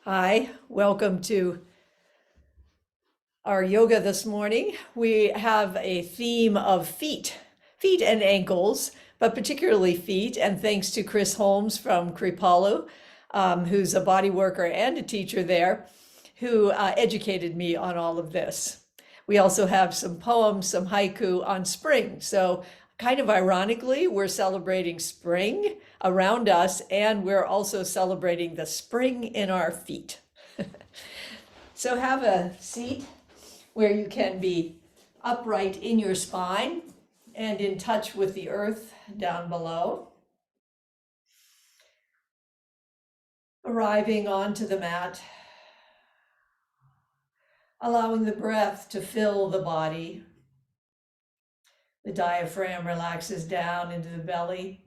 Hi, welcome to our yoga this morning. We have a theme of feet and ankles, but particularly feet. And thanks to Chris Holmes from Kripalu, who's a body worker and a teacher there, who educated me on all of this. We also have some poems, some haiku on spring. So, kind of ironically, we're celebrating spring around us, and we're also celebrating the spring in our feet. So, have a seat where you can be upright in your spine and in touch with the earth down below. Arriving onto the mat, allowing the breath to fill the body. The diaphragm relaxes down into the belly.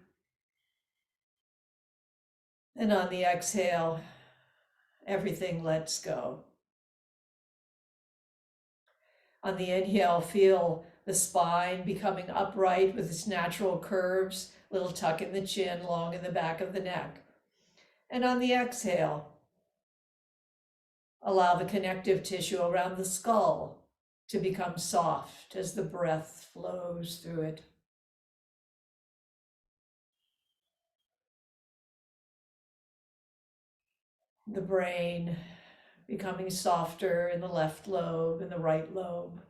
And on the exhale, everything lets go. On the inhale, feel the spine becoming upright with its natural curves, little tuck in the chin, long in the back of the neck. And on the exhale, allow the connective tissue around the skull to become soft as the breath flows through it. The brain becoming softer in the left lobe and the right lobe.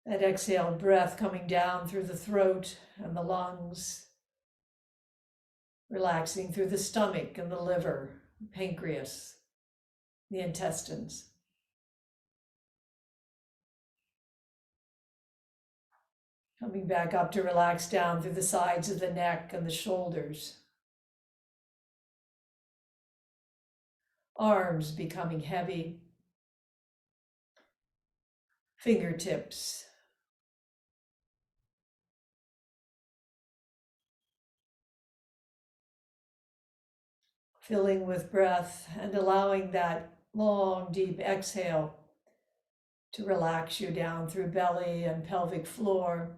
That exhaled breath coming down through the throat and the lungs, relaxing through the stomach and the liver, pancreas, the intestines. Coming back up to relax down through the sides of the neck and the shoulders. Arms becoming heavy. Fingertips. Filling with breath and allowing that long, deep exhale to relax you down through belly and pelvic floor,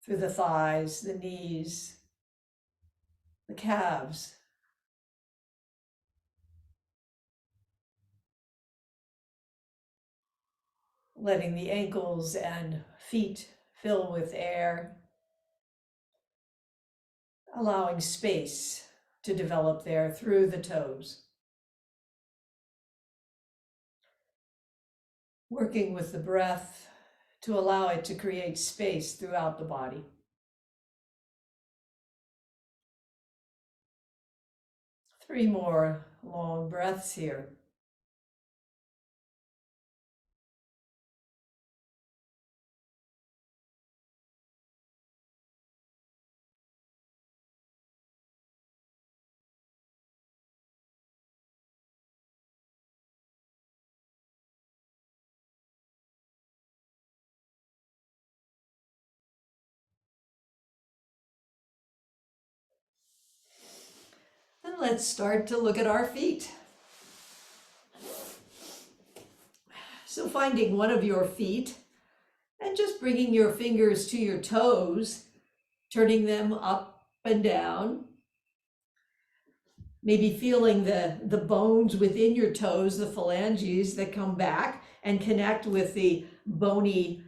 through the thighs, the knees, the calves. Letting the ankles and feet fill with air, allowing space to develop there through the toes. Working with the breath to allow it to create space throughout the body. Three more long breaths here. And let's start to look at our feet. So finding one of your feet and just bringing your fingers to your toes, turning them up and down. Maybe feeling the bones within your toes, the phalanges that come back and connect with the bony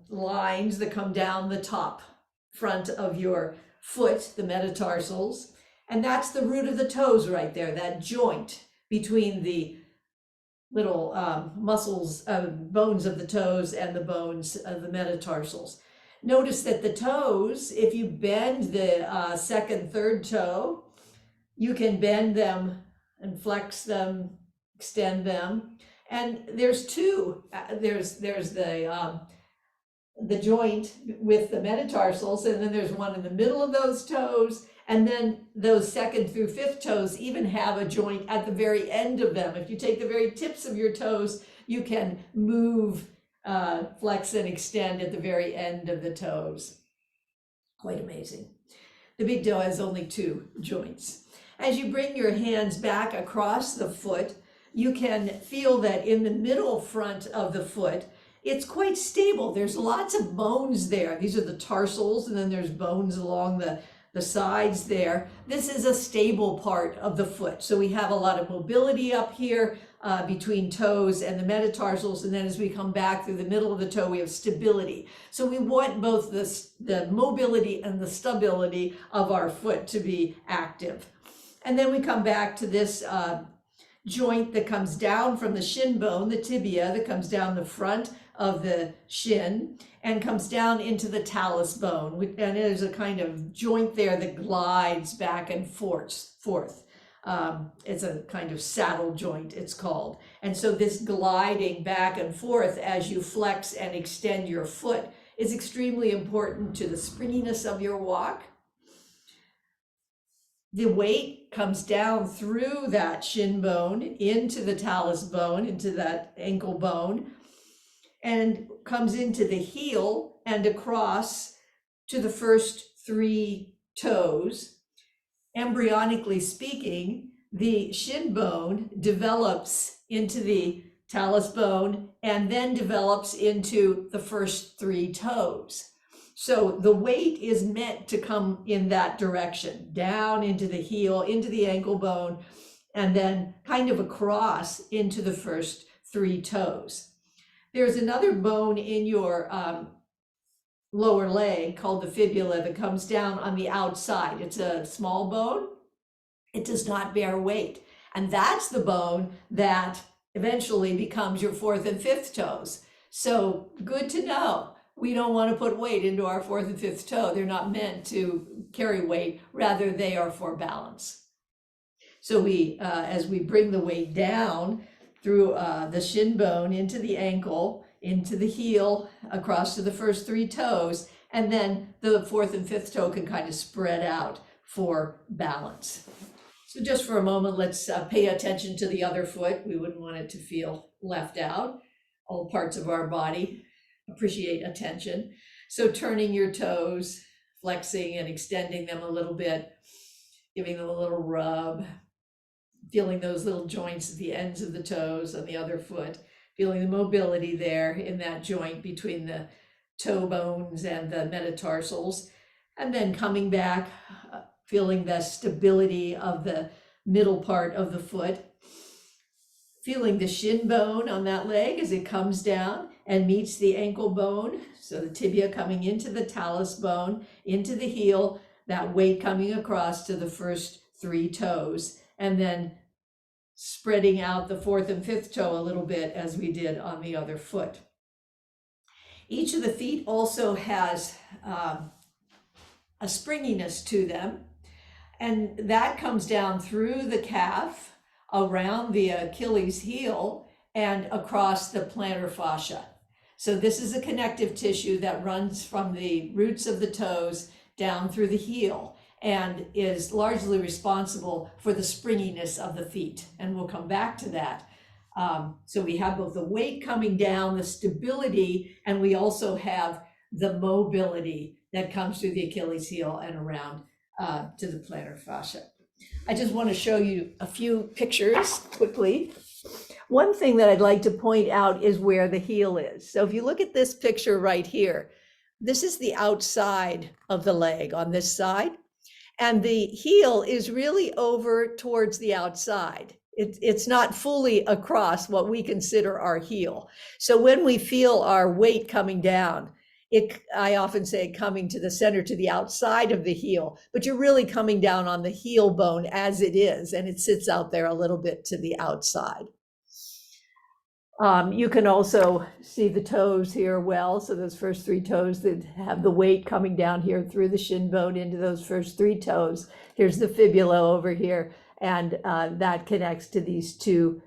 lines that come down the top front of your foot, the metatarsals. And that's the root of the toes right there, that joint between the little muscles, bones of the toes and the bones of the metatarsals. Notice that the toes, if you bend the second, third toe, you can bend them and flex them, extend them. And there's two, there's the joint with the metatarsals, and then there's one in the middle of those toes, and then those second through fifth toes even have a joint at the very end of them. If you take the very tips of your toes, you can move, flex and extend at the very end of the toes. Quite amazing. The big toe has only two joints. As you bring your hands back across the foot, you can feel that in the middle front of the foot, it's quite stable. There's lots of bones there. These are the tarsals, and then there's bones along the sides there. This is a stable part of the foot. So we have a lot of mobility up here between toes and the metatarsals. And then as we come back through the middle of the toe, we have stability. So we want both the mobility and the stability of our foot to be active. And then we come back to this joint that comes down from the shin bone, the tibia, that comes down the front of the shin and comes down into the talus bone. And there's a kind of joint there that glides back and forth. It's a kind of saddle joint, it's called. And so this gliding back and forth as you flex and extend your foot is extremely important to the springiness of your walk. The weight comes down through that shin bone into the talus bone, into that ankle bone, and comes into the heel and across to the first 3 toes. Embryonically speaking, the shin bone develops into the talus bone and then develops into the first 3 toes. So the weight is meant to come in that direction, down into the heel, into the ankle bone, and then kind of across into the first 3 toes. There's another bone in your lower leg called the fibula that comes down on the outside. It's a small bone. It does not bear weight. And that's the bone that eventually becomes your 4th and 5th toes. So good to know. We don't want to put weight into our 4th and 5th toe. They're not meant to carry weight. Rather, they are for balance. So as we bring the weight down through the shin bone into the ankle, into the heel, across to the first 3 toes, and then the 4th and 5th toe can kind of spread out for balance. So just for a moment, let's pay attention to the other foot. We wouldn't want it to feel left out. All parts of our body appreciate attention. So turning your toes, flexing and extending them a little bit, giving them a little rub, feeling those little joints at the ends of the toes on the other foot, feeling the mobility there in that joint between the toe bones and the metatarsals, and then coming back, feeling the stability of the middle part of the foot, feeling the shin bone on that leg as it comes down and meets the ankle bone. So the tibia coming into the talus bone, into the heel, that weight coming across to the first 3 toes, and then spreading out the 4th and 5th toe a little bit as we did on the other foot. Each of the feet also has a springiness to them, and that comes down through the calf, around the Achilles heel, and across the plantar fascia. So this is a connective tissue that runs from the roots of the toes down through the heel and is largely responsible for the springiness of the feet. And we'll come back to that. So we have both the weight coming down, the stability, and we also have the mobility that comes through the Achilles heel and around to the plantar fascia. I just want to show you a few pictures quickly. One thing that I'd like to point out is where the heel is. So if you look at this picture right here, this is the outside of the leg on this side, and the heel is really over towards the outside. It's not fully across what we consider our heel. So when we feel our weight coming down, I often say coming to the center, to the outside of the heel, but you're really coming down on the heel bone as it is, and it sits out there a little bit to the outside. You can also see the toes here well. So those first 3 toes that have the weight coming down here through the shin bone into those first 3 toes. Here's the fibula over here, and that connects to these 2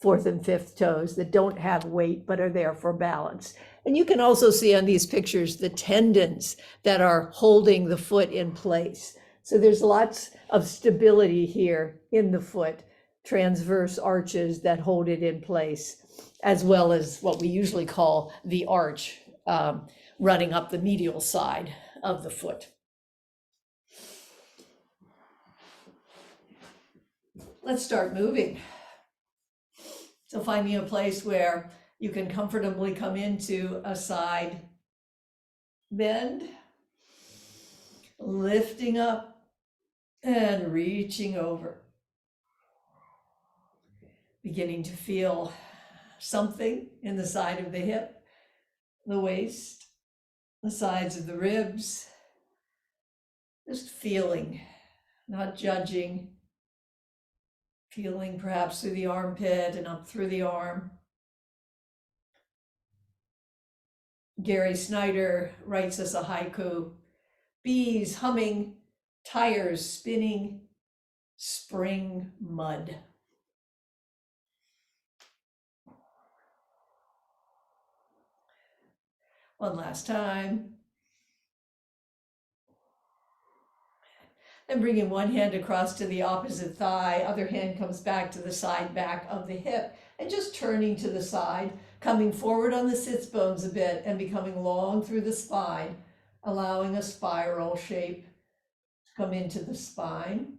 4th and 5th toes that don't have weight but are there for balance. And you can also see on these pictures the tendons that are holding the foot in place. So there's lots of stability here in the foot, transverse arches that hold it in place, as well as what we usually call the arch running up the medial side of the foot. Let's start moving. So finding a place where You can comfortably come into a side bend, lifting up and reaching over. Beginning to feel something in the side of the hip, the waist, the sides of the ribs. Just feeling, not judging. Feeling perhaps through the armpit and up through the arm. Gary Snyder writes us a haiku. Bees humming, tires spinning, spring mud. One last time. And bringing one hand across to the opposite thigh, other hand comes back to the side back of the hip, and just turning to the side, coming forward on the sits bones a bit and becoming long through the spine, allowing a spiral shape to come into the spine.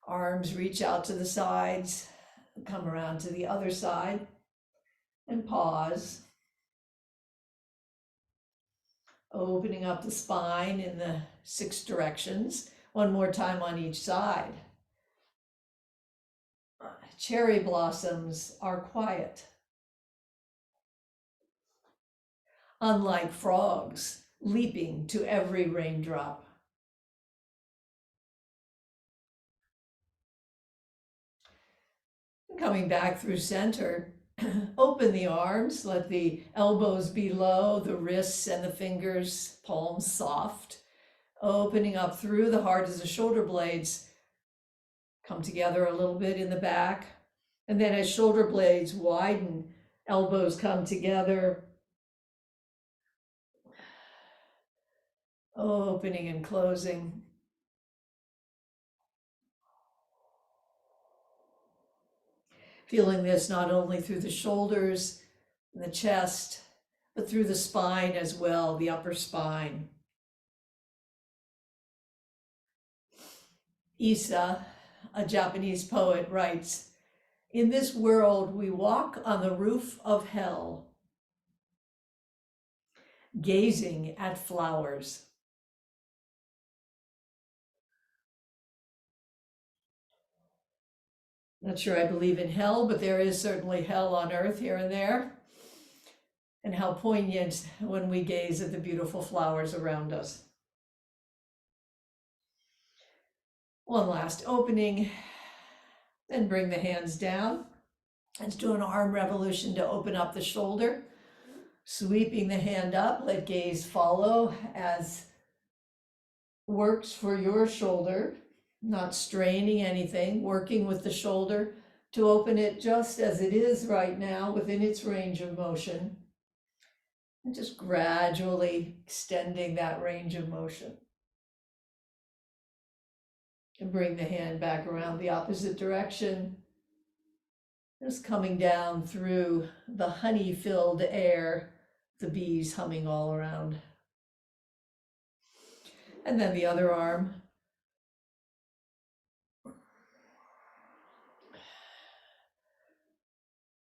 Arms reach out to the sides, come around to the other side, and pause. Opening up the spine in the 6 directions, one more time on each side. Cherry blossoms are quiet. Unlike frogs, leaping to every raindrop. Coming back through center, open the arms, let the elbows be low, the wrists and the fingers, palms soft. Opening up through the heart as the shoulder blades come together a little bit in the back. And then as shoulder blades widen, elbows come together. Opening and closing. Feeling this not only through the shoulders and the chest, but through the spine as well, the upper spine. Issa, a Japanese poet, writes, "In this world we walk on the roof of hell, gazing at flowers." Not sure I believe in hell, but there is certainly hell on earth here and there. And how poignant when we gaze at the beautiful flowers around us. One last opening, then bring the hands down. Let's do an arm revolution to open up the shoulder. Sweeping the hand up, let gaze follow as works for your shoulder, not straining anything, working with the shoulder to open it just as it is right now within its range of motion. And just gradually extending that range of motion. And bring the hand back around the opposite direction. Just coming down through the honey-filled air, the bees humming all around. And then the other arm.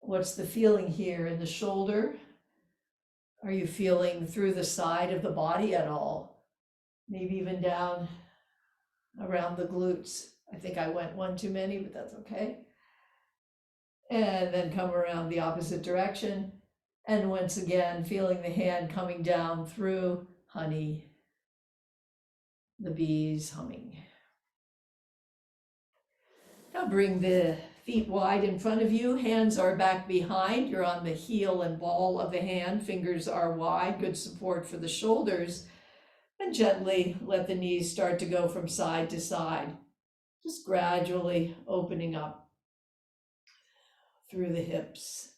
What's the feeling here in the shoulder? Are you feeling through the side of the body at all? Maybe even down around the glutes. I think I went one too many, but that's okay. And then come around the opposite direction. And once again, feeling the hand coming down through honey, the bees humming. Now bring the feet wide in front of you. Hands are back behind. You're on the heel and ball of the hand. Fingers are wide, good support for the shoulders. And gently let the knees start to go from side to side. Just gradually opening up through the hips.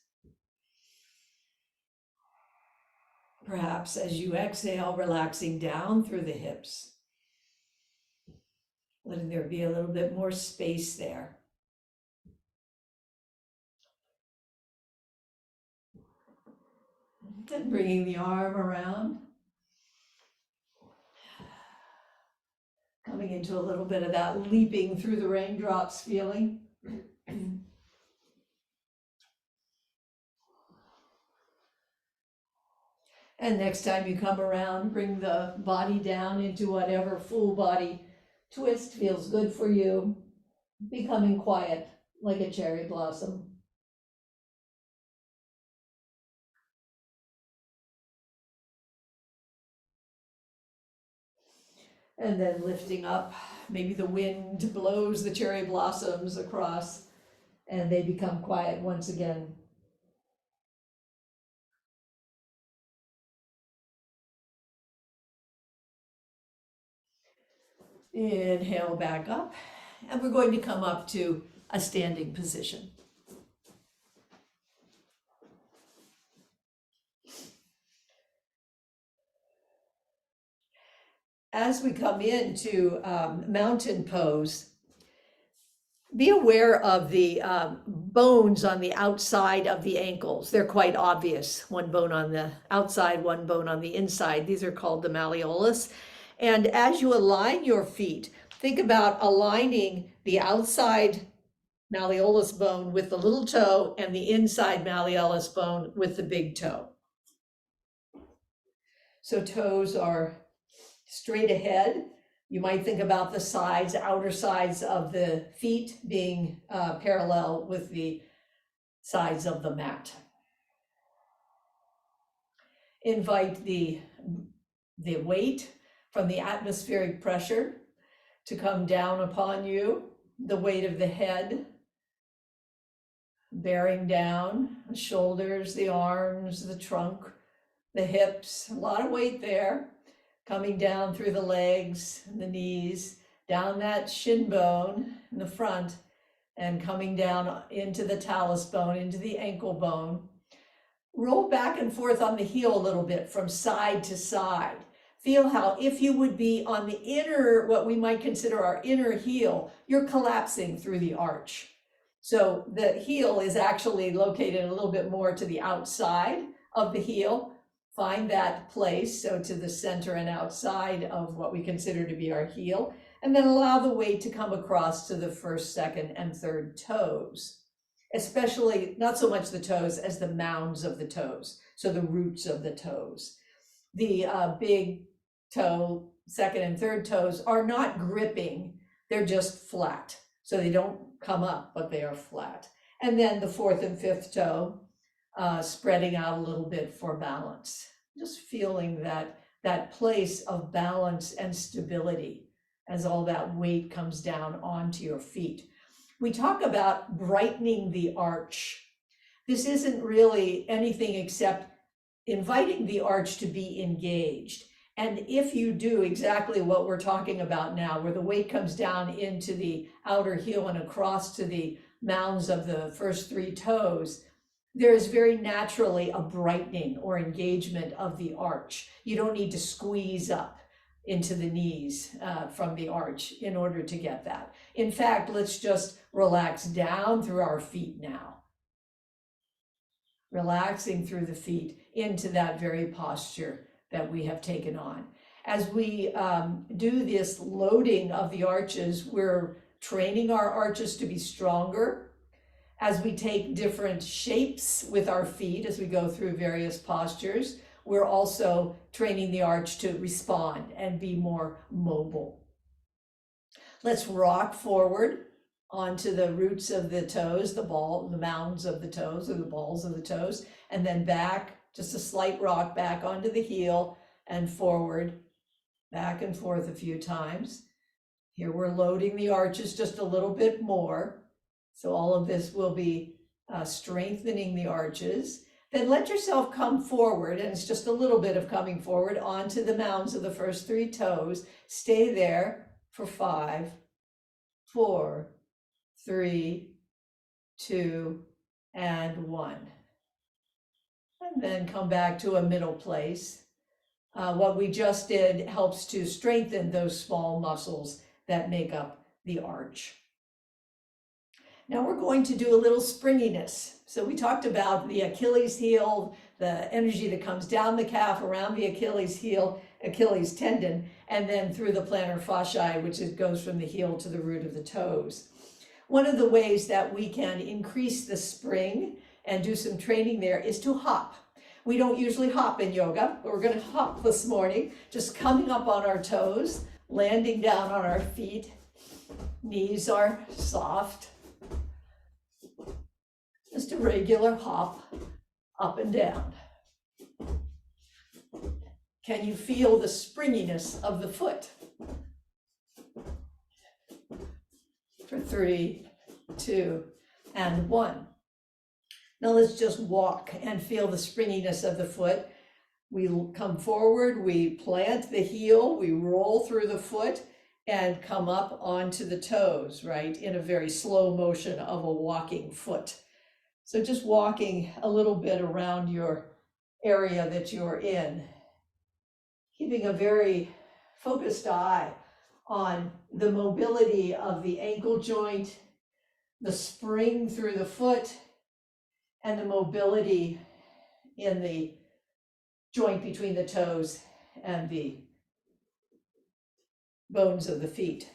Perhaps as you exhale, relaxing down through the hips. Letting there be a little bit more space there. Then bringing the arm around. Coming into a little bit of that leaping through the raindrops feeling. And next time you come around, bring the body down into whatever full body twist feels good for you, becoming quiet like a cherry blossom. And then lifting up, maybe the wind blows the cherry blossoms across and they become quiet once again. Inhale back up, and we're going to come up to a standing position. As we come into mountain pose, be aware of the bones on the outside of the ankles. They're quite obvious. One bone on the outside, one bone on the inside. These are called the malleolus. And as you align your feet, think about aligning the outside malleolus bone with the little toe and the inside malleolus bone with the big toe. So toes are straight ahead. You might think about the sides, outer sides of the feet being parallel with the sides of the mat. Invite the weight from the atmospheric pressure to come down upon you, the weight of the head, bearing down the shoulders, the arms, the trunk, the hips, a lot of weight there. Coming down through the legs and the knees, down that shin bone in the front, and coming down into the talus bone, into the ankle bone. Roll back and forth on the heel a little bit from side to side. Feel how if you would be on the inner, what we might consider our inner heel, you're collapsing through the arch. So the heel is actually located a little bit more to the outside of the heel. Find that place, so to the center and outside of what we consider to be our heel, and then allow the weight to come across to the first, second, and third toes, especially not so much the toes as the mounds of the toes, so the roots of the toes. The big toe, second and third toes are not gripping, they're just flat. So they don't come up, but they are flat. And then the fourth and fifth toe, spreading out a little bit for balance. Just feeling that place of balance and stability as all that weight comes down onto your feet. We talk about brightening the arch. This isn't really anything except inviting the arch to be engaged. And if you do exactly what we're talking about now, where the weight comes down into the outer heel and across to the mounds of the first three toes, there is very naturally a brightening or engagement of the arch. You don't need to squeeze up into the knees from the arch in order to get that. In fact, let's just relax down through our feet now. Relaxing through the feet into that very posture that we have taken on. As we do this loading of the arches, we're training our arches to be stronger. As we take different shapes with our feet, as we go through various postures, we're also training the arch to respond and be more mobile. Let's rock forward onto the roots of the toes, the mounds of the toes, or the balls of the toes, and then back, just a slight rock back onto the heel and forward, back and forth a few times. Here we're loading the arches just a little bit more. So all of this will be strengthening the arches. Then let yourself come forward, and it's just a little bit of coming forward onto the mounds of the first three toes. Stay there for 5, 4, 3, 2, and 1. And then come back to a middle place. What we just did helps to strengthen those small muscles that make up the arch. Now we're going to do a little springiness. So we talked about the Achilles heel, the energy that comes down the calf, around the Achilles heel, Achilles tendon, and then through the plantar fasciae, which goes from the heel to the root of the toes. One of the ways that we can increase the spring and do some training there is to hop. We don't usually hop in yoga, but we're going to hop this morning, just coming up on our toes, landing down on our feet. Knees are soft. Just a regular hop up and down. Can you feel the springiness of the foot? For 3, 2, and 1. Now let's just walk and feel the springiness of the foot. We come forward, we plant the heel, we roll through the foot and come up onto the toes, right? In a very slow motion of a walking foot. So just walking a little bit around your area that you're in, keeping a very focused eye on the mobility of the ankle joint, the spring through the foot, and the mobility in the joint between the toes and the bones of the feet.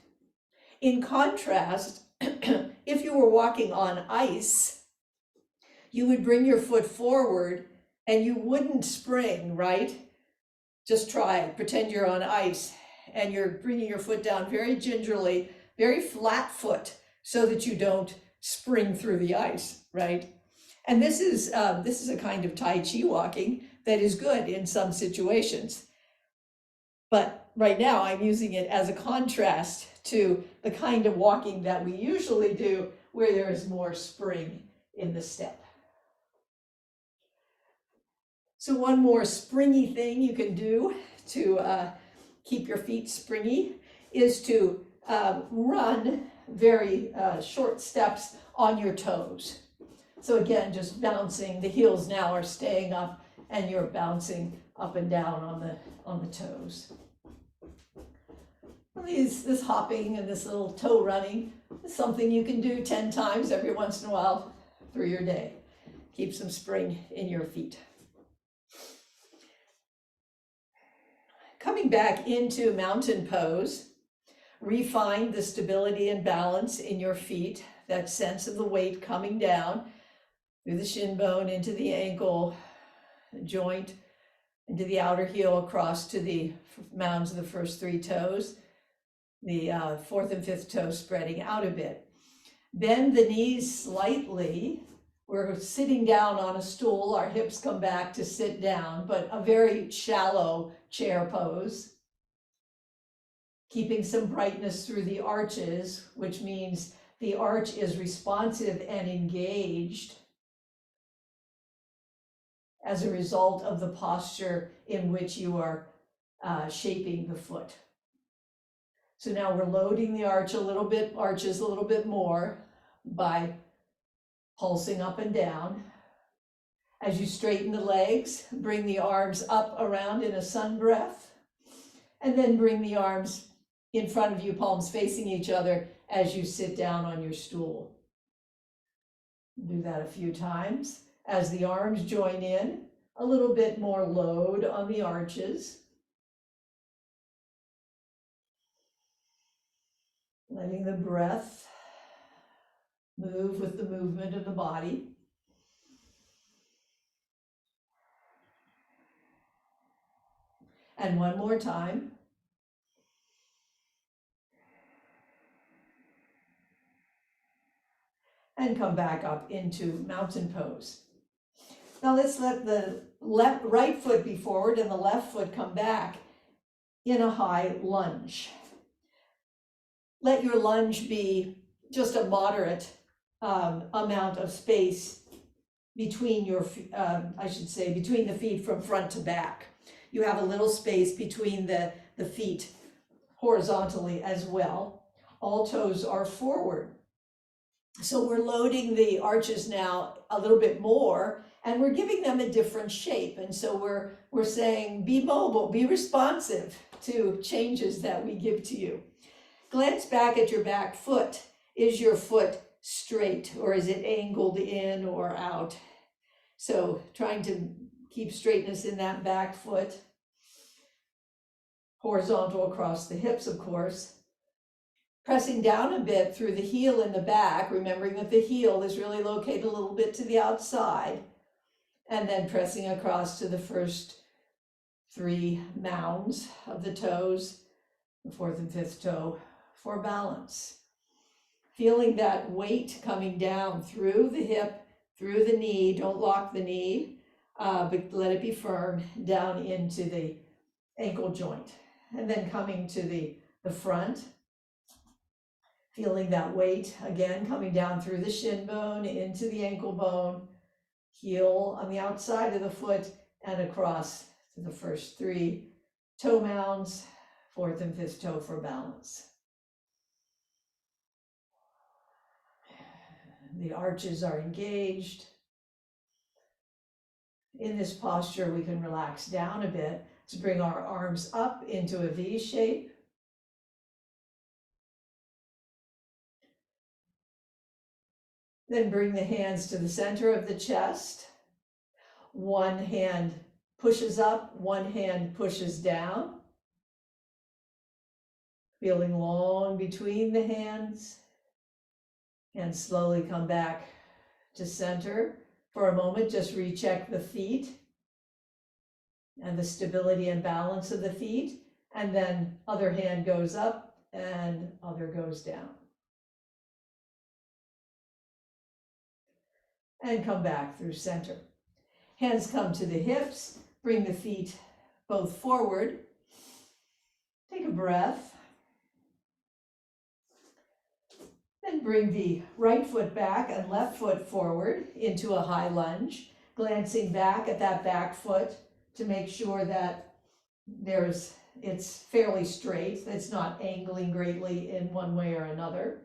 In contrast, if you were walking on ice, you would bring your foot forward and you wouldn't spring, right? Just try it. Pretend you're on ice and you're bringing your foot down very gingerly, very flat foot, so that you don't spring through the ice, right? And this is a kind of Tai Chi walking that is good in some situations. But right now I'm using it as a contrast to the kind of walking that we usually do where there is more spring in the step. So one more springy thing you can do to keep your feet springy is to run very short steps on your toes. So again, just bouncing, the heels now are staying up and you're bouncing up and down on the toes. Well, this hopping and this little toe running is something you can do 10 times every once in a while through your day. Keep some spring in your feet. Coming back into mountain pose, refine the stability and balance in your feet, that sense of the weight coming down through the shin bone into the ankle joint, into the outer heel across to the mounds of the first 3 toes, the 4th and 5th toe spreading out a bit. Bend the knees slightly. We're sitting down on a stool, our hips come back to sit down, but a very shallow chair pose. Keeping some brightness through the arches, which means the arch is responsive and engaged as a result of the posture in which you are shaping the foot. So now we're loading the arches a little bit more by pulsing up and down. As you straighten the legs, bring the arms up around in a sun breath, and then bring the arms in front of you, palms facing each other as you sit down on your stool. Do that a few times. As the arms join in, a little bit more load on the arches. Letting the breath move with the movement of the body. And one more time. And come back up into mountain pose. Now let's let the right foot be forward and the left foot come back in a high lunge. Let your lunge be just a moderate amount of space between between the feet from front to back. You have a little space between the feet horizontally as well. All toes are forward. So we're loading the arches now a little bit more, and we're giving them a different shape. And so we're saying, be mobile, be responsive to changes that we give to you. Glance back at your back foot. Is your foot straight, or is it angled in or out? So trying to keep straightness in that back foot. Horizontal across the hips, of course. Pressing down a bit through the heel in the back, remembering that the heel is really located a little bit to the outside. and then pressing across to the first 3 mounds of the toes, the 4th and 5th toe for balance. Feeling that weight coming down through the hip, through the knee. Don't lock the knee, but let it be firm down into the ankle joint. And then coming to the front, feeling that weight again coming down through the shin bone into the ankle bone, heel on the outside of the foot and across to the first 3 toe mounds, 4th and 5th toe for balance. The arches are engaged. In this posture, we can relax down a bit to bring our arms up into a V shape. Then bring the hands to the center of the chest. One hand pushes up, one hand pushes down. Feeling long between the hands. And slowly come back to center. For a moment, just recheck the feet and the stability and balance of the feet. And then other hand goes up and other goes down. And come back through center. Hands come to the hips. Bring the feet both forward. Take a breath. Then bring the right foot back and left foot forward into a high lunge, glancing back at that back foot to make sure that it's fairly straight, it's not angling greatly in one way or another.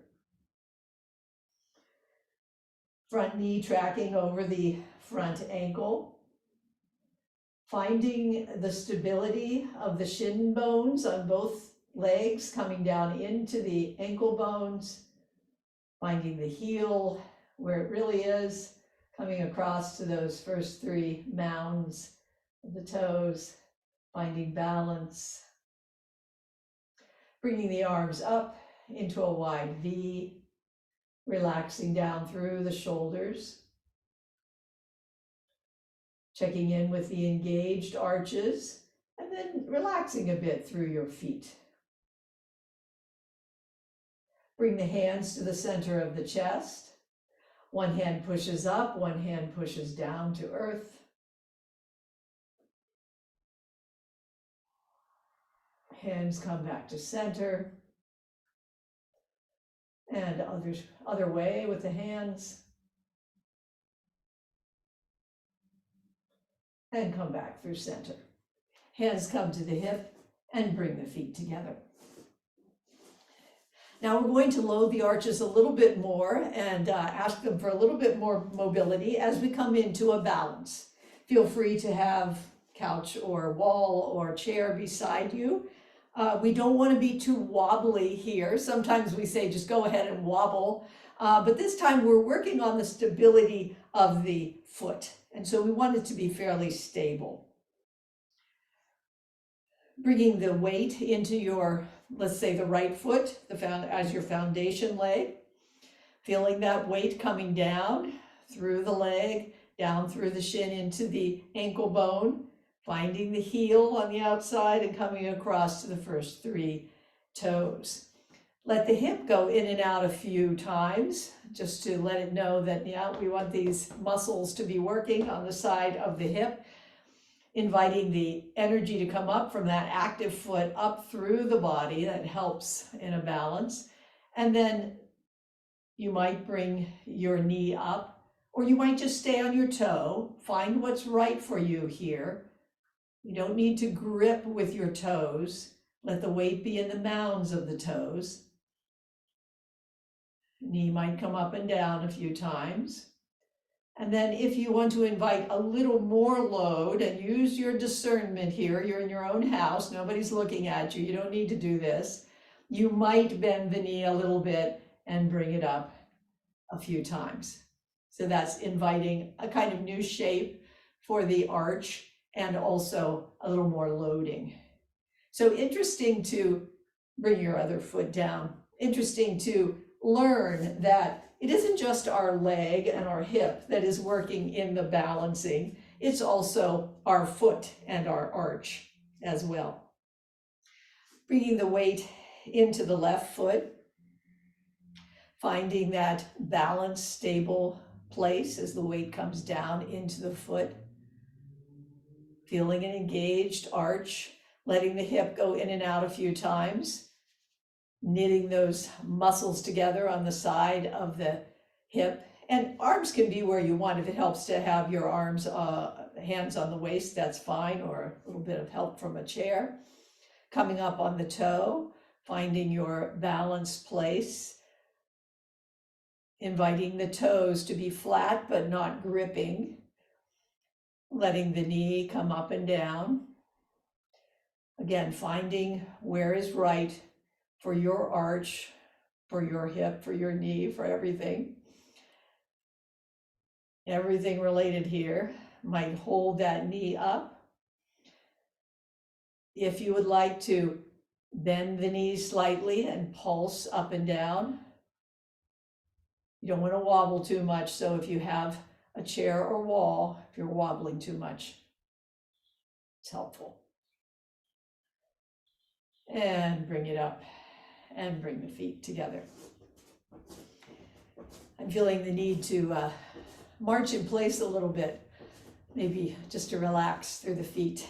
Front knee tracking over the front ankle. Finding the stability of the shin bones on both legs coming down into the ankle bones. Finding the heel where it really is, coming across to those first 3 mounds of the toes, finding balance. Bringing the arms up into a wide V, relaxing down through the shoulders. Checking in with the engaged arches, and then relaxing a bit through your feet. Bring the hands to the center of the chest. One hand pushes up, one hand pushes down to earth. Hands come back to center. And other way with the hands. And come back through center. Hands come to the hip and bring the feet together. Now we're going to load the arches a little bit more and ask them for a little bit more mobility as we come into a balance. Feel free to have couch or wall or chair beside you. We don't want to be too wobbly here. Sometimes we say just go ahead and wobble, but this time we're working on the stability of the foot. And so we want it to be fairly stable. Bringing the weight into your, let's say the right foot, as your foundation leg. Feeling that weight coming down through the leg, down through the shin into the ankle bone. Finding the heel on the outside and coming across to the first 3 toes. Let the hip go in and out a few times, just to let it know that, yeah, we want these muscles to be working on the side of the hip. Inviting the energy to come up from that active foot up through the body. That helps in a balance. And then you might bring your knee up, or you might just stay on your toe. Find what's right for you here. You don't need to grip with your toes. Let the weight be in the mounds of the toes. Knee might come up and down a few times. And then if you want to invite a little more load and use your discernment here, you're in your own house, nobody's looking at you, you don't need to do this. You might bend the knee a little bit and bring it up a few times. So that's inviting a kind of new shape for the arch and also a little more loading. So interesting to bring your other foot down. Interesting to learn that it isn't just our leg and our hip that is working in the balancing. it's also our foot and our arch as well. Bringing the weight into the left foot, finding that balanced, stable place as the weight comes down into the foot. Feeling an engaged arch, letting the hip go in and out a few times, knitting those muscles together on the side of the hip. And arms can be where you want. If it helps to have your arms, hands on the waist, that's fine, or a little bit of help from a chair. Coming up on the toe, finding your balanced place. Inviting the toes to be flat but not gripping. Letting the knee come up and down. Again, finding where is right for your arch, for your hip, for your knee, for everything. Everything related here. Might hold that knee up. If you would like to bend the knees slightly and pulse up and down. You don't want to wobble too much, so if you have a chair or wall, if you're wobbling too much, it's helpful. And bring it up and bring the feet together. I'm feeling the need to march in place a little bit, maybe just to relax through the feet.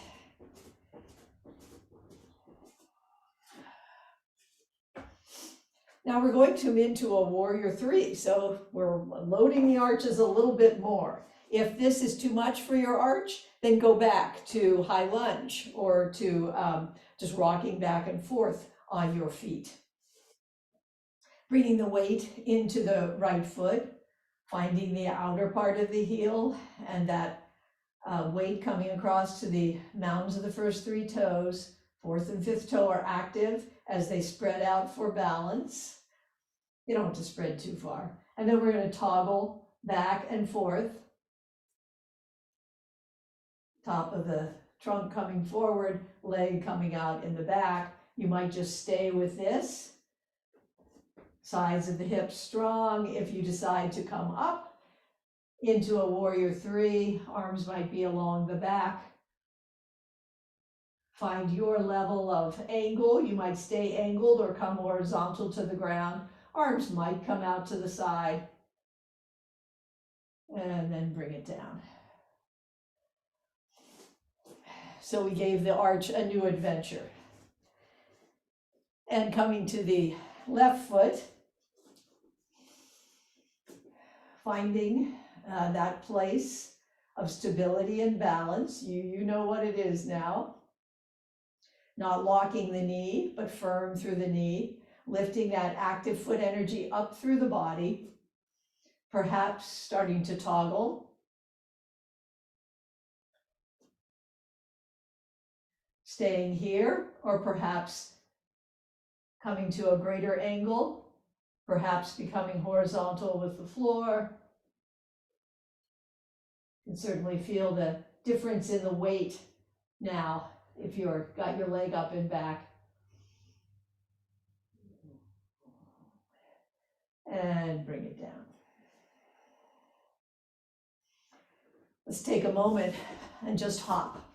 Now we're going to move into a warrior three. So we're loading the arches a little bit more. If this is too much for your arch, then go back to high lunge or to just rocking back and forth on your feet. Bringing the weight into the right foot, finding the outer part of the heel and that weight coming across to the mounds of the first three toes. Fourth and fifth toe are active as they spread out for balance. You don't have to spread too far. And then we're going to toggle back and forth. Top of the trunk coming forward, leg coming out in the back. You might just stay with this. Sides of the hips strong. If you decide to come up into a warrior three, arms might be along the back. Find your level of angle. You might stay angled or come horizontal to the ground. Arms might come out to the side. And then bring it down. So we gave the arch a new adventure. And coming to the left foot, finding that place of stability and balance. You know what it is now. Not locking the knee, but firm through the knee. Lifting that active foot energy up through the body. Perhaps starting to toggle. Staying here, or perhaps coming to a greater angle. Perhaps becoming horizontal with the floor. You can certainly feel the difference in the weight now if you've got your leg up and back. And bring it down. Let's take a moment and just hop.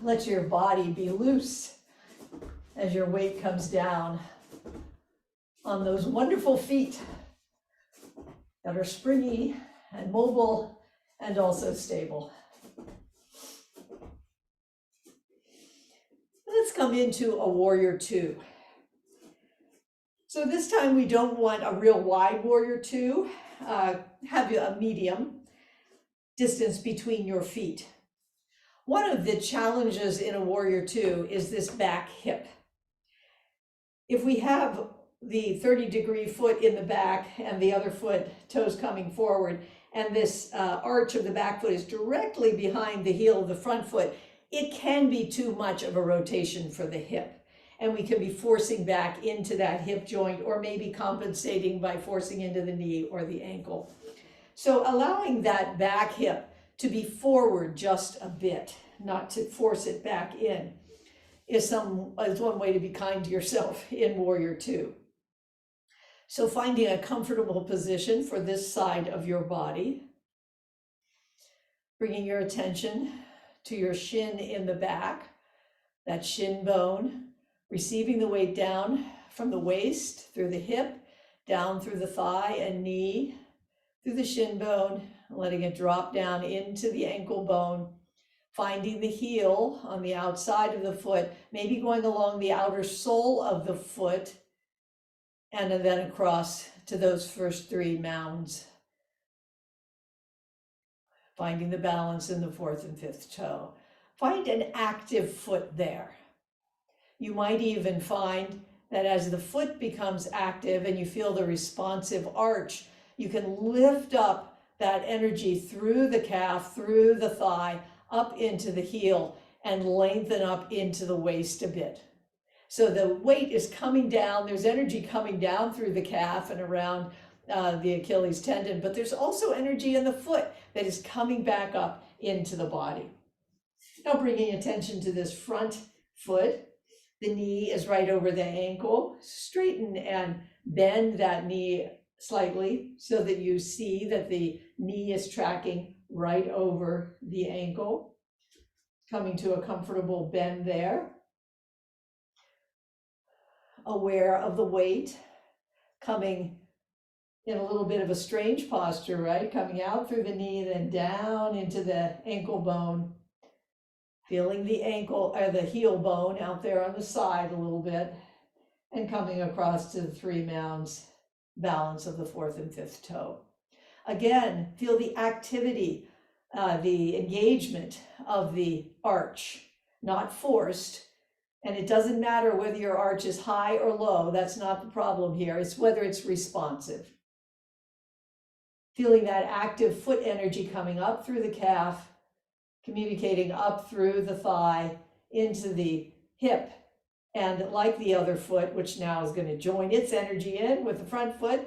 Let your body be loose as your weight comes down on those wonderful feet that are springy and mobile and also stable. Let's come into a warrior two. So this time we don't want a real wide warrior two. Have a medium distance between your feet. One of the challenges in a warrior two is this back hip. If we have the 30-degree foot in the back and the other foot, toes coming forward, and this arch of the back foot is directly behind the heel of the front foot, it can be too much of a rotation for the hip. And we can be forcing back into that hip joint or maybe compensating by forcing into the knee or the ankle. So allowing that back hip to be forward just a bit, not to force it back in, is one way to be kind to yourself in warrior two. So finding a comfortable position for this side of your body. Bringing your attention to your shin in the back, that shin bone, receiving the weight down from the waist, through the hip, down through the thigh and knee, through the shin bone, letting it drop down into the ankle bone, finding the heel on the outside of the foot, maybe going along the outer sole of the foot, and then across to those first 3 mounds. Finding the balance in the 4th and 5th toe. Find an active foot there. You might even find that as the foot becomes active and you feel the responsive arch, you can lift up that energy through the calf, through the thigh, up into the heel, and lengthen up into the waist a bit. So the weight is coming down, there's energy coming down through the calf and around the Achilles tendon, but there's also energy in the foot that is coming back up into the body. Now bringing attention to this front foot, the knee is right over the ankle. Straighten and bend that knee slightly so that you see that the knee is tracking right over the ankle, coming to a comfortable bend there. Aware of the weight coming in a little bit of a strange posture, right? Coming out through the knee, then down into the ankle bone. Feeling the ankle or the heel bone out there on the side a little bit, and coming across to the 3 mounds, balance of the 4th and 5th toe. Again, feel the activity, the engagement of the arch, not forced. And it doesn't matter whether your arch is high or low, that's not the problem here. It's whether it's responsive. Feeling that active foot energy coming up through the calf, communicating up through the thigh into the hip. And like the other foot, which now is going to join its energy in with the front foot,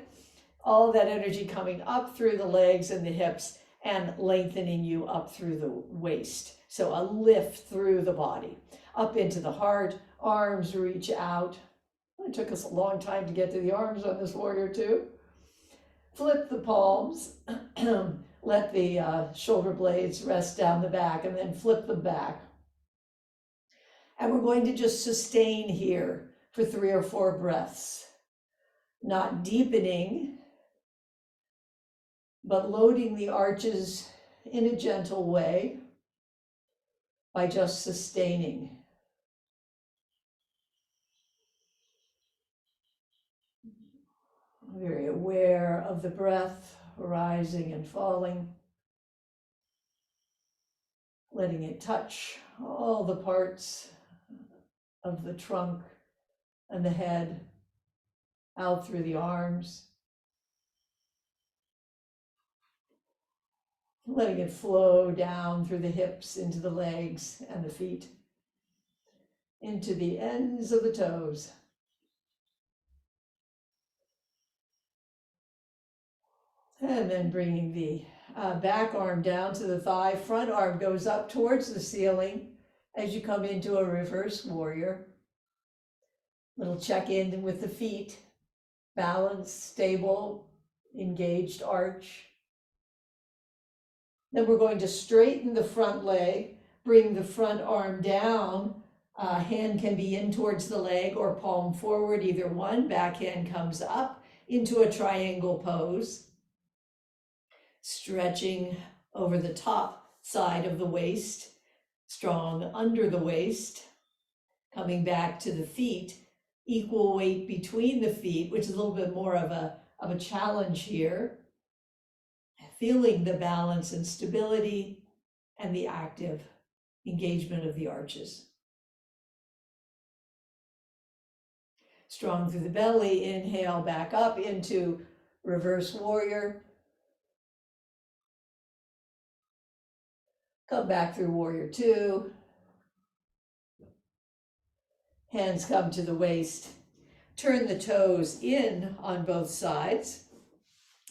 all that energy coming up through the legs and the hips and lengthening you up through the waist. So a lift through the body, up into the heart, arms reach out. It took us a long time to get to the arms on this warrior too. Flip the palms, let the shoulder blades rest down the back, and then flip them back. And we're going to just sustain here for 3 or 4 breaths, not deepening, but loading the arches in a gentle way by just sustaining. Very aware of the breath rising and falling, letting it touch all the parts of the trunk and the head, out through the arms, letting it flow down through the hips into the legs and the feet, into the ends of the toes. And then bringing the back arm down to the thigh, front arm goes up towards the ceiling as you come into a reverse warrior. Little check in with the feet, balanced, stable, engaged arch. Then we're going to straighten the front leg, bring the front arm down. Hand can be in towards the leg or palm forward, either one. Back hand comes up into a triangle pose. Stretching over the top side of the waist, strong under the waist, coming back to the feet, equal weight between the feet, which is a little bit more of a challenge here. Feeling the balance and stability and the active engagement of the arches. Strong through the belly, inhale back up into reverse warrior. Come back through warrior 2. Hands come to the waist. Turn the toes in on both sides.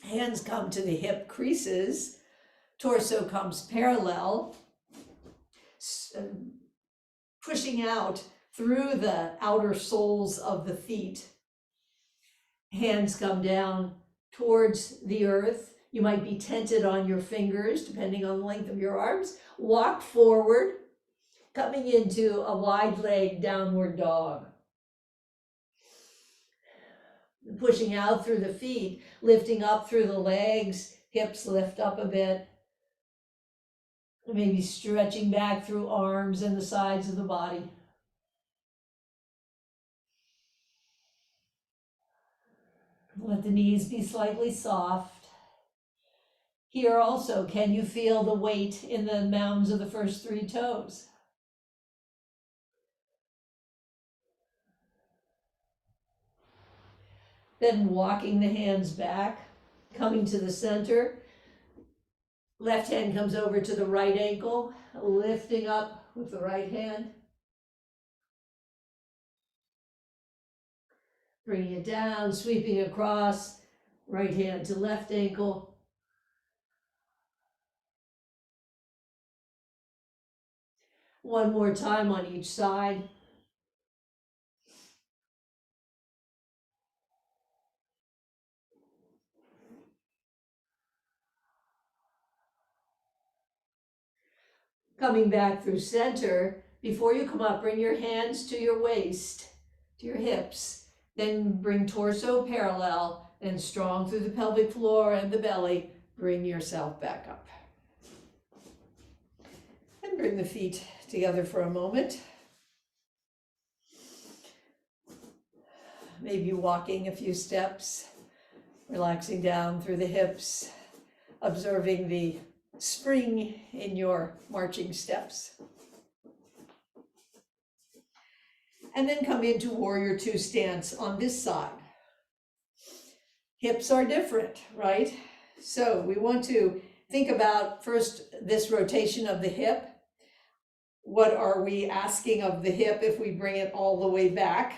Hands come to the hip creases. Torso comes parallel. Pushing out through the outer soles of the feet. Hands come down towards the earth. You might be tented on your fingers, depending on the length of your arms. Walk forward, coming into a wide leg downward dog. Pushing out through the feet, lifting up through the legs, hips lift up a bit. Maybe stretching back through arms and the sides of the body. Let the knees be slightly soft. Here also, can you feel the weight in the mounds of the first 3 toes? Then walking the hands back, coming to the center. Left hand comes over to the right ankle, lifting up with the right hand. Bringing it down, sweeping across, right hand to left ankle. One more time on each side. Coming back through center, before you come up, bring your hands to your waist, to your hips, then bring torso parallel and strong through the pelvic floor and the belly. Bring yourself back up. And bring the feet together for a moment. Maybe walking a few steps, relaxing down through the hips, observing the spring in your marching steps. And then come into warrior 2 stance on this side. Hips are different, right? So we want to think about first this rotation of the hip. What are we asking of the hip if we bring it all the way back,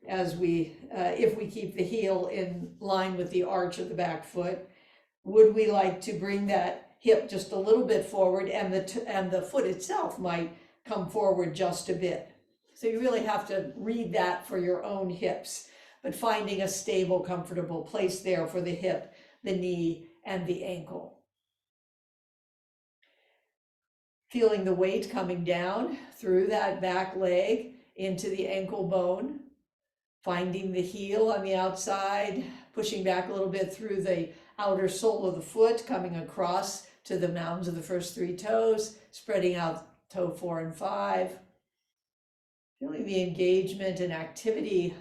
as if we keep the heel in line with the arch of the back foot? Would we like to bring that hip just a little bit forward, and the foot itself might come forward just a bit? So you really have to read that for your own hips, but finding a stable, comfortable place there for the hip, the knee, and the ankle. Feeling the weight coming down through that back leg into the ankle bone, finding the heel on the outside, pushing back a little bit through the outer sole of the foot, coming across to the mounds of the first 3 toes, spreading out toe 4 and 5. Feeling the engagement and activity,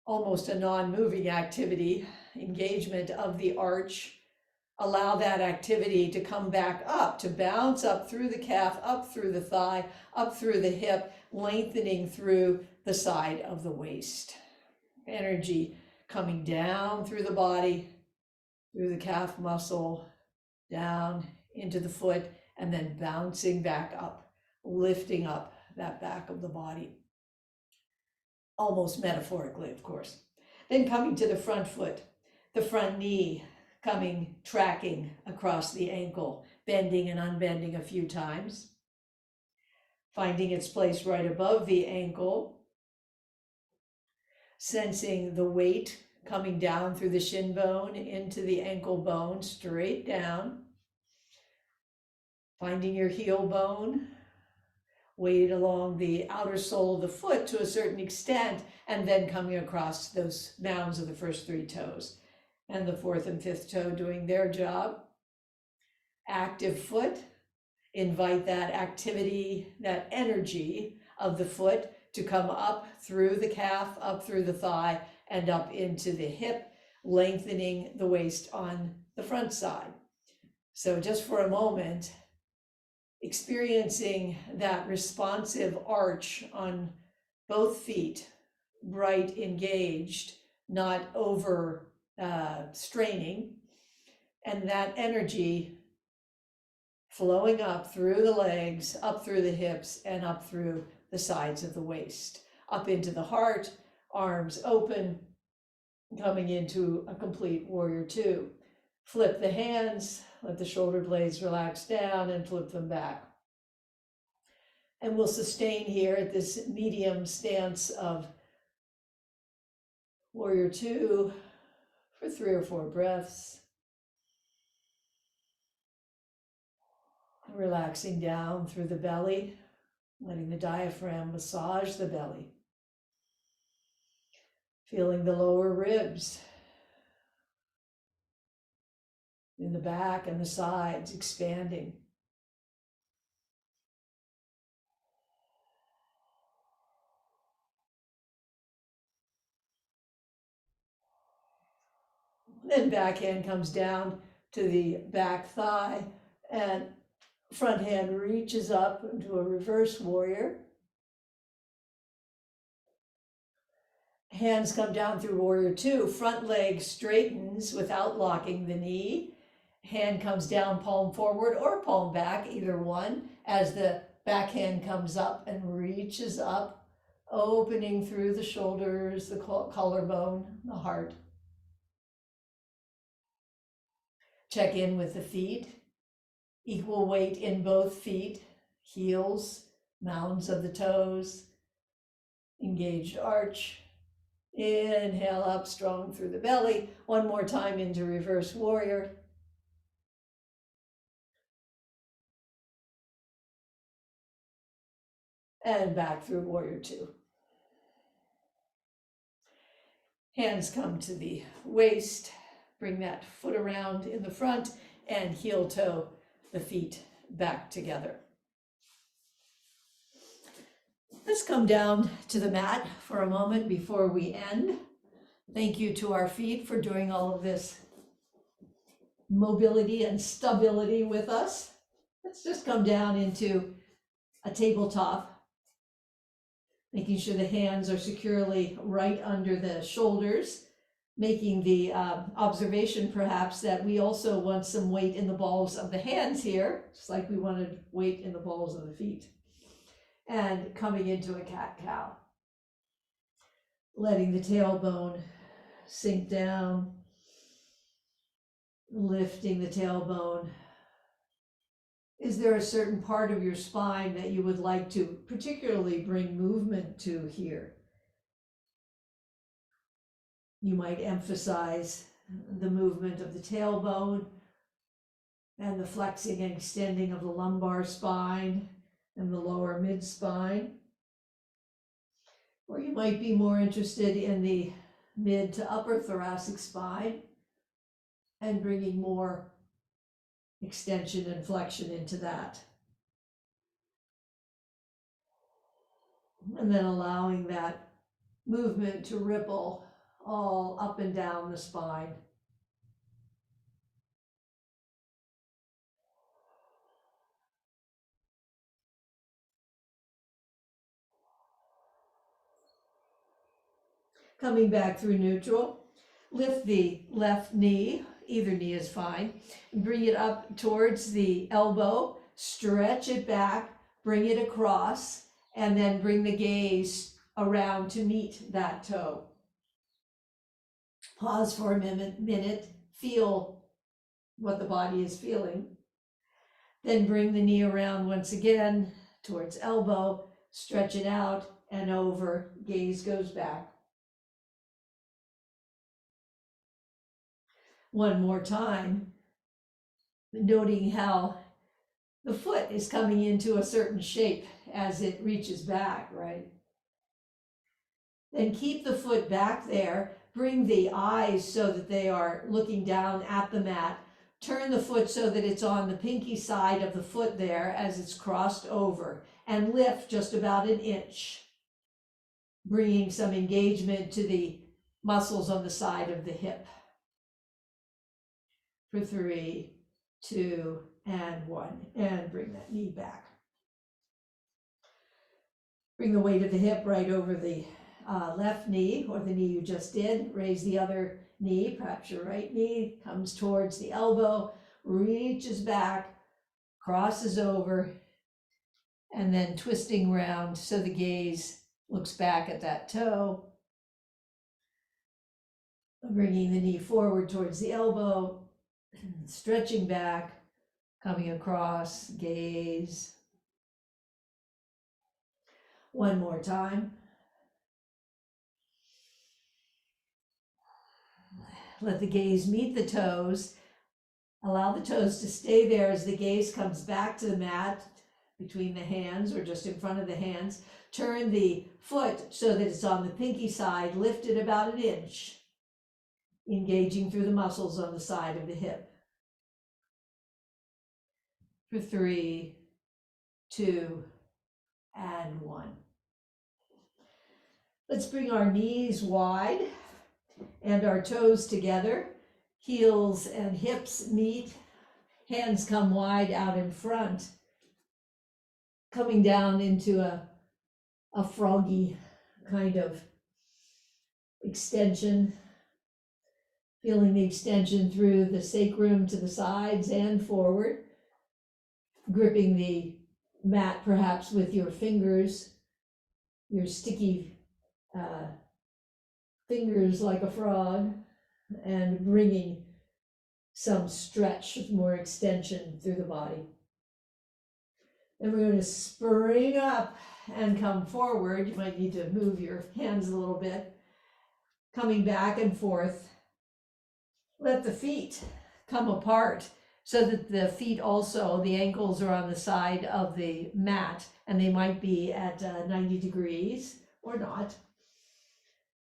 almost a non-moving activity, engagement of the arch. Allow that activity to come back up, to bounce up through the calf, up through the thigh, up through the hip, lengthening through the side of the waist. Energy coming down through the body, through the calf muscle, down into the foot, and then bouncing back up, lifting up that back of the body. Almost metaphorically, of course. Then coming to the front foot, the front knee coming, tracking across the ankle, bending and unbending a few times. Finding its place right above the ankle. Sensing the weight coming down through the shin bone into the ankle bone, straight down. Finding your heel bone, weight along the outer sole of the foot to a certain extent, and then coming across those mounds of the first 3 toes. And the 4th and 5th toe doing their job. Active foot, invite that activity, that energy of the foot to come up through the calf, up through the thigh, and up into the hip, lengthening the waist on the front side. So just for a moment, experiencing that responsive arch on both feet, bright, engaged, not over straining, and that energy flowing up through the legs, up through the hips, and up through the sides of the waist, up into the heart, arms open, coming into a complete warrior 2. Flip the hands, let the shoulder blades relax down, and flip them back. And we'll sustain here at this medium stance of warrior 2 for 3 or 4 breaths. Relaxing down through the belly, letting the diaphragm massage the belly. Feeling the lower ribs in the back and the sides expanding. Then backhand comes down to the back thigh and front hand reaches up into a reverse warrior. Hands come down through warrior two. Front leg straightens without locking the knee. Hand comes down, palm forward or palm back, either one, as the backhand comes up and reaches up, opening through the shoulders, the collarbone, the heart. Check in with the feet. Equal weight in both feet, heels, mounds of the toes, engaged arch. Inhale up strong through the belly. One more time into reverse warrior. And back through warrior two. Hands come to the waist. Bring that foot around in the front and heel toe the feet back together. Let's come down to the mat for a moment before we end. Thank you to our feet for doing all of this mobility and stability with us. Let's just come down into a tabletop, making sure the hands are securely right under the shoulders, making the observation perhaps that we also want some weight in the balls of the hands here, just like we wanted weight in the balls of the feet. And coming into a cat-cow. Letting the tailbone sink down, lifting the tailbone. Is there a certain part of your spine that you would like to particularly bring movement to here? You might emphasize the movement of the tailbone and the flexing and extending of the lumbar spine and the lower mid-spine. Or you might be more interested in the mid to upper thoracic spine and bringing more extension and flexion into that. And then allowing that movement to ripple all up and down the spine. Coming back through neutral, lift the left knee, either knee is fine, and bring it up towards the elbow, stretch it back, bring it across, and then bring the gaze around to meet that toe. Pause for a minute, feel what the body is feeling. Then bring the knee around once again towards elbow, stretch it out and over, gaze goes back. One more time, noting how the foot is coming into a certain shape as it reaches back, right? Then keep the foot back there, bring the eyes so that they are looking down at the mat, turn the foot so that it's on the pinky side of the foot there as it's crossed over, and lift just about an inch, bringing some engagement to the muscles on the side of the hip. For 3, 2, and 1, and bring that knee back. Bring the weight of the hip right over the left knee, or the knee you just did. Raise the other knee, perhaps your right knee, comes towards the elbow, reaches back, crosses over, and then twisting round so the gaze looks back at that toe. Bringing the knee forward towards the elbow, stretching back, coming across, gaze. One more time. Let the gaze meet the toes. Allow the toes to stay there as the gaze comes back to the mat between the hands or just in front of the hands. Turn the foot so that it's on the pinky side, lift it about an inch, engaging through the muscles on the side of the hip. For 3, 2, and 1. Let's bring our knees wide and our toes together. Heels and hips meet. Hands come wide out in front, coming down into a froggy kind of extension. Feeling the extension through the sacrum to the sides and forward. Gripping the mat perhaps with your fingers, your sticky fingers like a frog, and bringing some stretch, more extension through the body. Then we're going to spring up and come forward. You might need to move your hands a little bit. Coming back and forth. Let the feet come apart so that the feet also, the ankles are on the side of the mat and they might be at 90 degrees or not.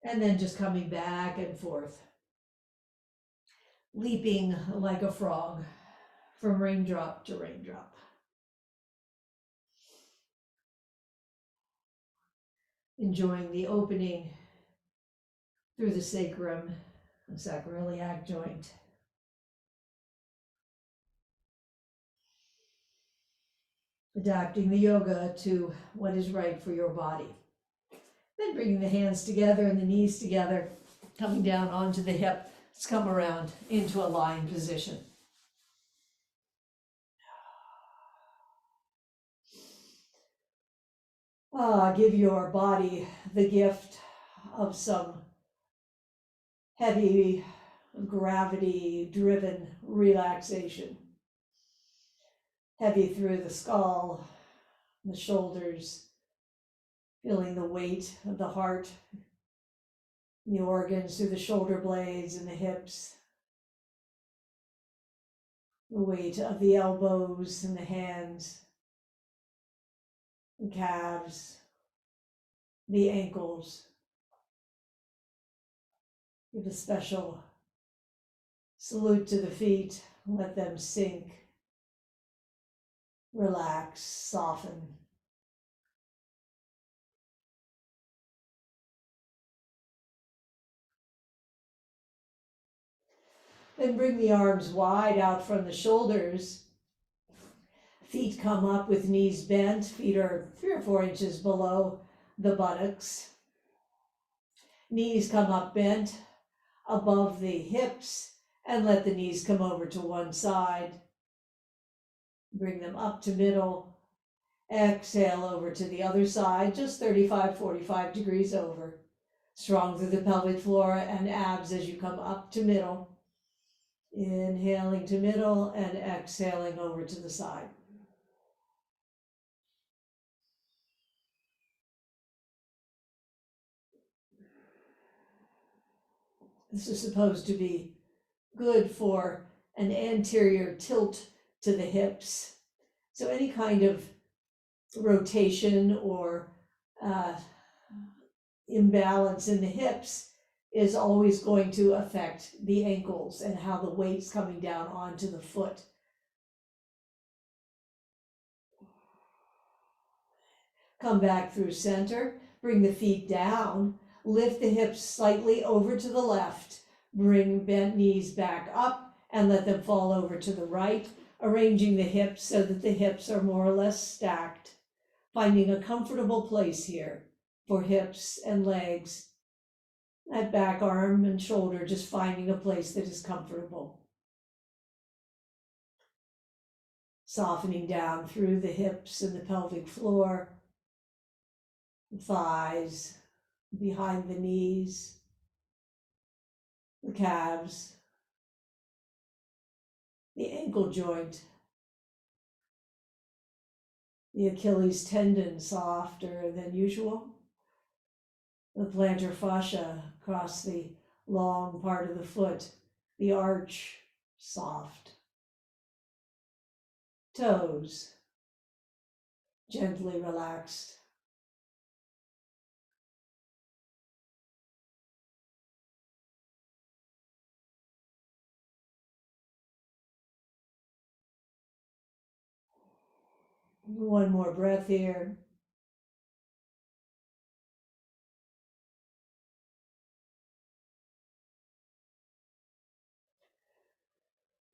And then just coming back and forth. Leaping like a frog from raindrop to raindrop. Enjoying the opening through the sacrum, the sacroiliac joint. Adapting the yoga to what is right for your body. Then bringing the hands together and the knees together, coming down onto the hip. Let's come around into a lying position. Give your body the gift of some heavy, gravity-driven relaxation. Heavy through the skull, the shoulders, feeling the weight of the heart, the organs through the shoulder blades and the hips, the weight of the elbows and the hands, the calves, the ankles. Give a special salute to the feet. Let them sink, relax, soften. Then bring the arms wide out from the shoulders. Feet come up with knees bent. Feet are 3 or 4 inches below the buttocks. Knees come up bent above the hips and let the knees come over to one side. Bring them up to middle. Exhale over to the other side, just 35, 45 degrees over. Strong through the pelvic floor and abs as you come up to middle. Inhaling to middle and exhaling over to the side. This is supposed to be good for an anterior tilt to the hips. So any kind of rotation or imbalance in the hips is always going to affect the ankles and how the weight's coming down onto the foot. Come back through center, bring the feet down, lift the hips slightly over to the left, bring bent knees back up and let them fall over to the right, arranging the hips so that the hips are more or less stacked, finding a comfortable place here for hips and legs. That back arm and shoulder, just finding a place that is comfortable. Softening down through the hips and the pelvic floor, the thighs, behind the knees, the calves, the ankle joint, the Achilles tendon softer than usual, the plantar fascia across the long part of the foot, the arch soft, toes, gently relaxed. One more breath here.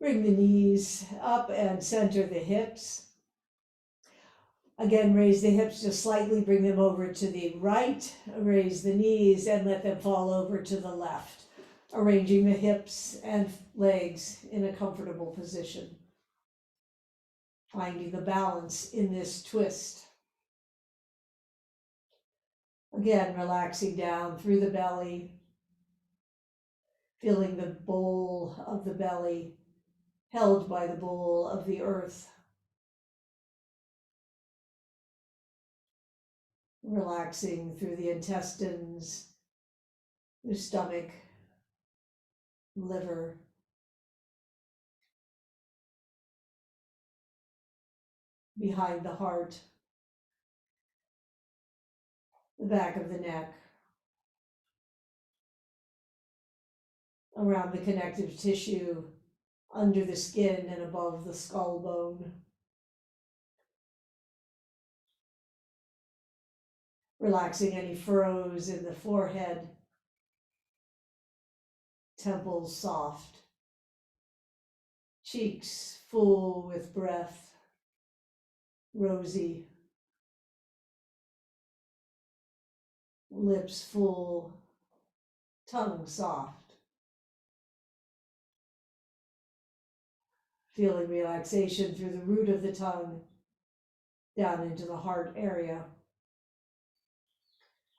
Bring the knees up and center the hips. Again, raise the hips just slightly, bring them over to the right, raise the knees and let them fall over to the left, arranging the hips and legs in a comfortable position. Finding the balance in this twist. Again, relaxing down through the belly, feeling the bowl of the belly held by the bowl of the earth. Relaxing through the intestines, the stomach, liver, behind the heart, the back of the neck, around the connective tissue, under the skin and above the skull bone. Relaxing any furrows in the forehead, temples soft, cheeks full with breath, rosy, lips full, tongue soft. Feeling relaxation through the root of the tongue, down into the heart area,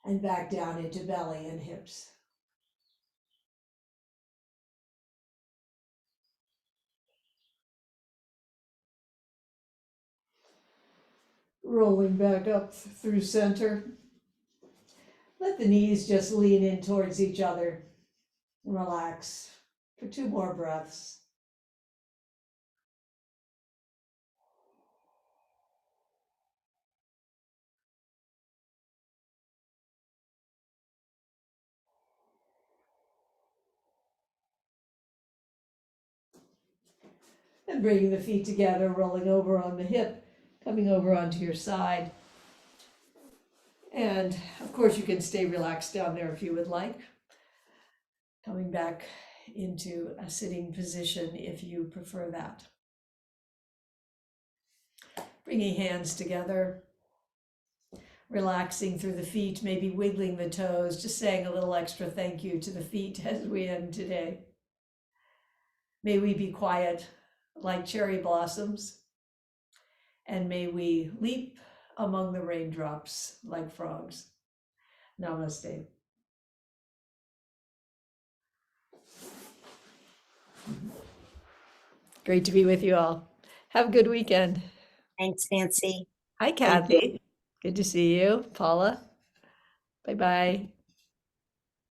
and back down into belly and hips. Rolling back up through center. Let the knees just lean in towards each other. Relax for 2 more breaths. And bringing the feet together, rolling over on the hip, coming over onto your side. And of course, you can stay relaxed down there if you would like. Coming back into a sitting position if you prefer that. Bringing hands together, relaxing through the feet, maybe wiggling the toes, just saying a little extra thank you to the feet as we end today. May we be quiet like cherry blossoms, and may we leap among the raindrops like frogs. Namaste. Great to be with you all. Have a good weekend. Thanks, Nancy. Hi, Thank you. Kathy. Good to see you. Paula. Bye-bye.